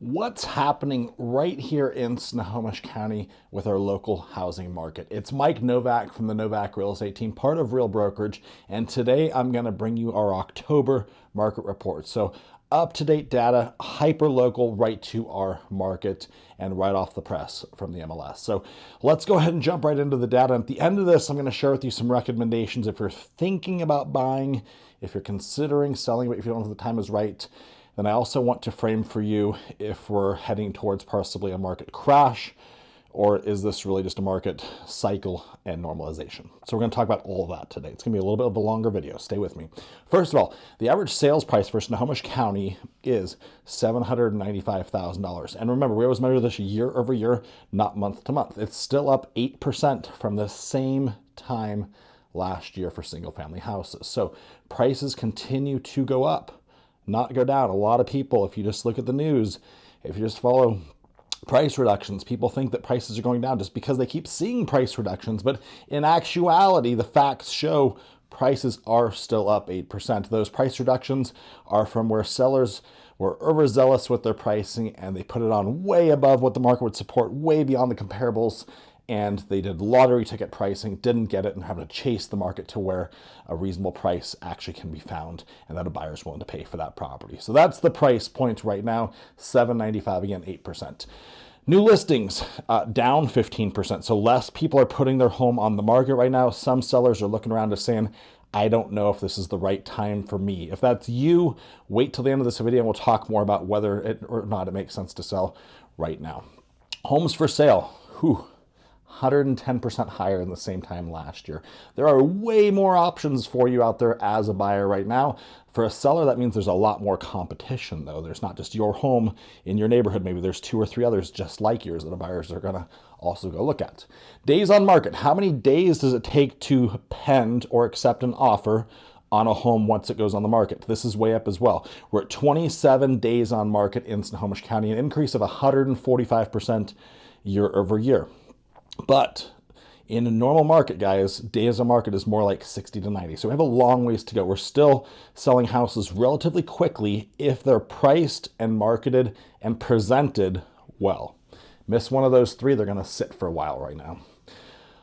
What's happening right here in Snohomish County with our local housing market. It's Mike Novak from the Novak Real Estate Team, part of Real Brokerage, and today I'm going to bring you our October market report. So up-to-date data, hyper-local, right to our market, and right off the press from the MLS. So let's go ahead and jump right into the data. At the end of this, I'm going to share with you some recommendations if you're thinking about buying, if you're considering selling, but if you don't know if the time is right. Then I also want to frame for you if we're heading towards possibly a market crash, or is this really just a market cycle and normalization? So we're going to talk about all of that today. It's going to be a little bit of a longer video. Stay with me. First of all, the average sales price for Snohomish County is $795,000. And remember, we always measure this year over year, not month to month. It's still up 8% from the same time last year for single family houses. So prices continue to go up, not go down. A lot of people, if you just look at the news, if you just follow price reductions, people think that prices are going down just because they keep seeing price reductions. But in actuality, the facts show prices are still up 8%. Those price reductions are from where sellers were overzealous with their pricing and they put it on way above what the market would support, way beyond the comparables. And they did lottery ticket pricing, didn't get it, and having to chase the market to where a reasonable price actually can be found and that a buyer is willing to pay for that property. So that's the price point right now, $795, again, 8%. New listings down 15%. So less people are putting their home on the market right now. Some sellers are looking around and saying, I don't know if this is the right time for me. If that's you, wait till the end of this video and we'll talk more about whether it or not it makes sense to sell right now. Homes for sale, 110% higher than the same time last year. There are way more options for you out there as a buyer right now. For a seller, that means there's a lot more competition, though. There's not just your home in your neighborhood. Maybe there's 2 or 3 others just like yours that the buyers are going to also go look at. Days on market. How many days does it take to pend or accept an offer on a home once it goes on the market? This is way up as well. We're at 27 days on market in Snohomish County, an increase of 145% year over year. But in a normal market, guys, days on market is more like 60 to 90. So we have a long ways to go. We're still selling houses relatively quickly if they're priced and marketed and presented well. Miss one of those 3, they're going to sit for a while right now.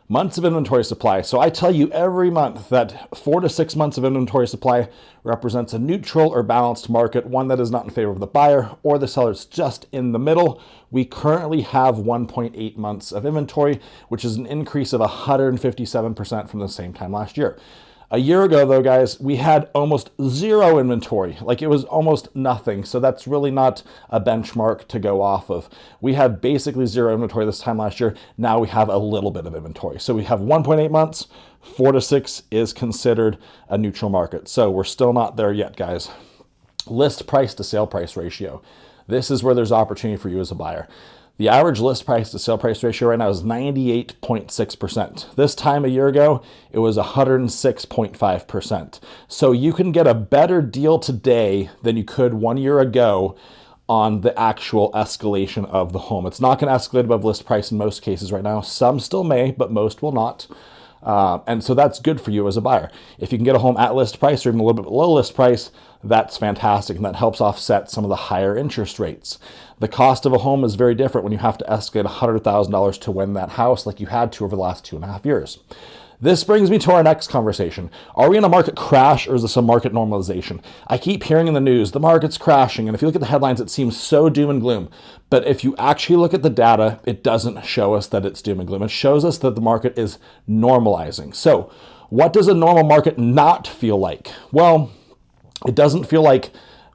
Months of inventory supply. So I tell you every month that 4 to 6 months of inventory supply represents a neutral or balanced market, one that is not in favor of the buyer or the seller. It's just in the middle. We currently have 1.8 months of inventory, which is an increase of 157% from the same time last year. A year ago, though, guys, we had almost zero inventory. Like it was almost nothing. So that's really not a benchmark to go off of. We had basically zero inventory this time last year. Now we have a little bit of inventory. So we have 1.8 months, 4 to 6 is considered a neutral market. So we're still not there yet, guys. List price to sale price ratio. This is where there's opportunity for you as a buyer. The average list price to sale price ratio right now is 98.6%. This time a year ago, it was 106.5%. So you can get a better deal today than you could 1 year ago on the actual escalation of the home. It's not going to escalate above list price in most cases right now. Some still may, but most will not. And so that's good for you as a buyer. If you can get a home at list price or even a little bit below list price, that's fantastic. And that helps offset some of the higher interest rates. The cost of a home is very different when you have to escalate $100,000 to win that house like you had to over the last 2.5 years. This brings me to our next conversation. Are we in a market crash or is this a market normalization? I keep hearing in the news, the market's crashing. And if you look at the headlines, it seems so doom and gloom. But if you actually look at the data, it doesn't show us that it's doom and gloom. It shows us that the market is normalizing. So what does a normal market not feel like? Well, it doesn't feel like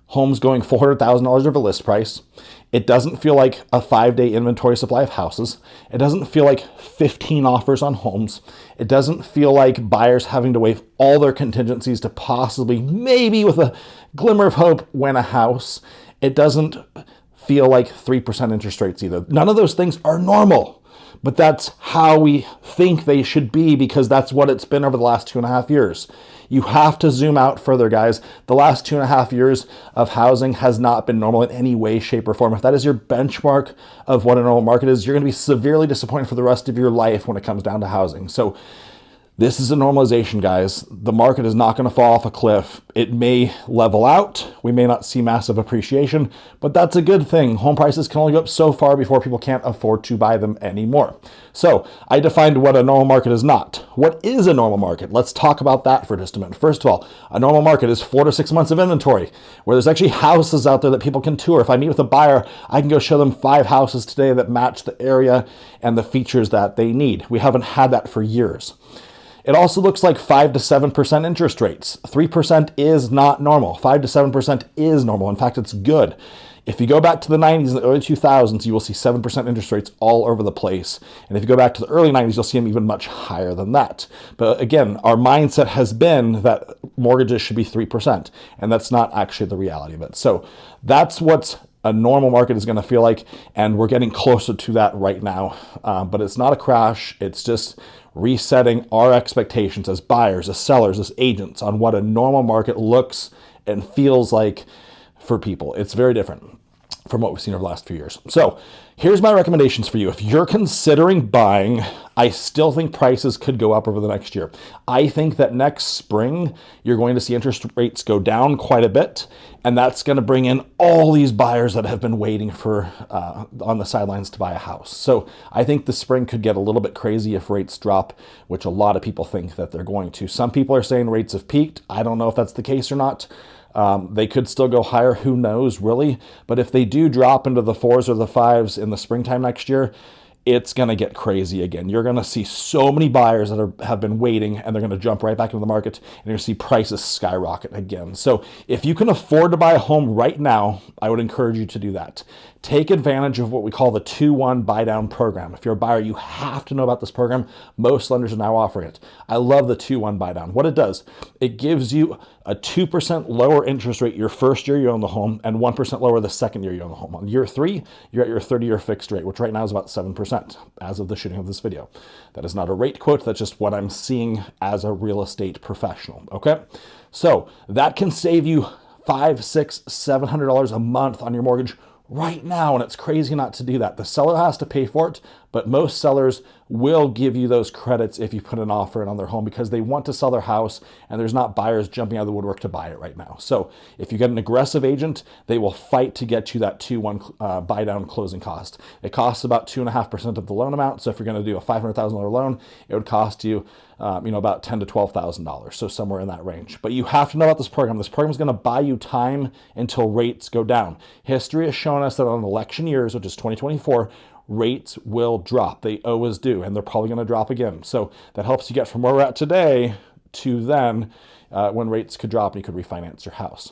homes going $400,000 over list price. It doesn't feel like a 5-day inventory supply of houses. It doesn't feel like 15 offers on homes. It doesn't feel like buyers having to waive all their contingencies to possibly, maybe with a glimmer of hope, win a house. It doesn't feel like 3% interest rates either. None of those things are normal, but that's how we think they should be because that's what it's been over the last 2.5 years. You have to zoom out further, guys. The last 2.5 years of housing has not been normal in any way, shape, or form. If that is your benchmark of what a normal market is, you're going to be severely disappointed for the rest of your life when it comes down to housing. So This is a normalization, guys. The market is not going to fall off a cliff. It may level out. We may not see massive appreciation, but that's a good thing. Home prices can only go up so far before people can't afford to buy them anymore. So I defined what a normal market is not. What is a normal market? Let's talk about that for just a minute. First of all, a normal market is 4 to 6 months of inventory where there's actually houses out there that people can tour. If I meet with a buyer, I can go show them 5 houses today that match the area and the features that they need. We haven't had that for years. It also looks like 5 to 7% interest rates. 3% is not normal. 5 to 7% is normal. In fact, it's good. If you go back to the 90s and the early 2000s, you will see 7% interest rates all over the place. And if you go back to the early 90s, you'll see them even much higher than that. But again, our mindset has been that mortgages should be 3%, and that's not actually the reality of it. So that's what a normal market is going to feel like, and we're getting closer to that right now. But it's not a crash. It's just resetting our expectations as buyers, as sellers, as agents on what a normal market looks and feels like for people. It's very different from what we've seen over the last few years. So here's my recommendations for you. If you're considering buying, I still think prices could go up over the next year. I think that next spring, you're going to see interest rates go down quite a bit, and that's going to bring in all these buyers that have been waiting for on the sidelines to buy a house. So I think the spring could get a little bit crazy if rates drop, which a lot of people think that they're going to. Some people are saying rates have peaked. I don't know if that's the case or not. They could still go higher. Who knows, really? But if they do drop into the 4s or the 5s in the springtime next year, it's going to get crazy again. You're going to see so many buyers that have been waiting, and they're going to jump right back into the market, and you're going to see prices skyrocket again. So if you can afford to buy a home right now, I would encourage you to do that. Take advantage of what we call the 2-1 buy down program. If you're a buyer, you have to know about this program. Most lenders are now offering it. I love the 2-1 buy down. What it does, it gives you a 2% lower interest rate your first year you own the home, and 1% lower the second year you own the home. On year 3, you're at your 30-year fixed rate, which right now is about 7% as of the shooting of this video. That is not a rate quote. That's just what I'm seeing as a real estate professional. Okay, so that can save you $500, $600, $700 a month on your mortgage right now, and it's crazy not to do that. The seller has to pay for it, but most sellers will give you those credits if you put an offer in on their home because they want to sell their house, and there's not buyers jumping out of the woodwork to buy it right now. So if you get an aggressive agent, they will fight to get you that 2-1 buy down closing cost. It costs about 2.5% of the loan amount. So if you're going to do a $500,000 loan, it would cost you about $10,000 to $12,000, so somewhere in that range. But you have to know about this program. This program is going to buy you time until rates go down. History has shown us that on election years, which is 2024, rates will drop. They always do, and they're probably going to drop again. So that helps you get from where we're at today to then when rates could drop and you could refinance your house.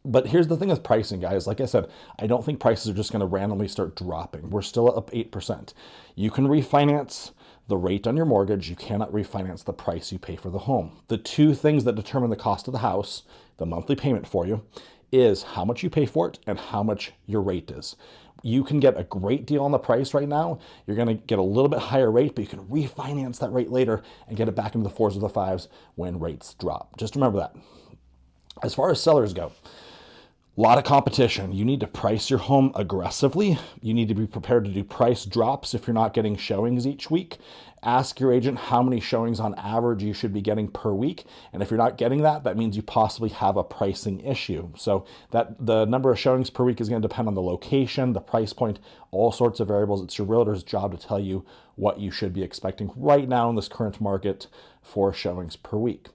But here's the thing with pricing, guys. Like I said, I don't think prices are just going to randomly start dropping. We're still up 8%. You can refinance the rate on your mortgage. You cannot refinance the price you pay for the home. The two things that determine the cost of the house, the monthly payment for you, is how much you pay for it and how much your rate is. You can get a great deal on the price right now. You're going to get a little bit higher rate, but you can refinance that rate later and get it back into the 4s or the 5s when rates drop. Just remember that. As far as sellers go, a lot of competition. You need to price your home aggressively. You need to be prepared to do price drops if you're not getting showings each week. Ask your agent how many showings on average you should be getting per week. And if you're not getting that, that means you possibly have a pricing issue. So that the number of showings per week is going to depend on the location, the price point, all sorts of variables. It's your realtor's job to tell you what you should be expecting right now in this current market for showings per week.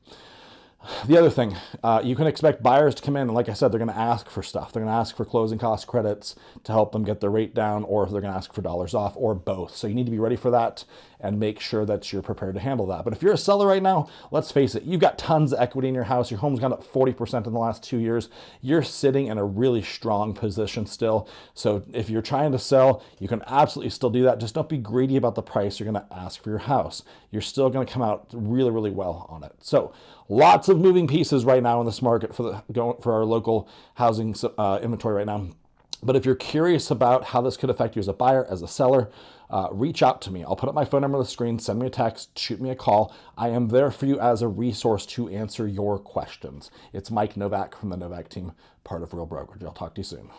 The other thing, you can expect buyers to come in, and like I said, they're going to ask for stuff. They're going to ask for closing cost credits to help them get their rate down, or they're going to ask for dollars off, or both. So you need to be ready for that and make sure that you're prepared to handle that. But if you're a seller right now, let's face it, you've got tons of equity in your house. Your home's gone up 40% in the last 2 years. You're sitting in a really strong position still. So if you're trying to sell, you can absolutely still do that. Just don't be greedy about the price you're going to ask for your house. You're still going to come out really, really well on it. So lots of moving pieces right now in this market for our local housing inventory right now. But if you're curious about how this could affect you as a buyer, as a seller, reach out to me. I'll put up my phone number on the screen. Send me a text, shoot me a call. I am there for you as a resource to answer your questions. It's Mike Novak from the Novak team, part of Real Brokerage. I'll talk to you soon.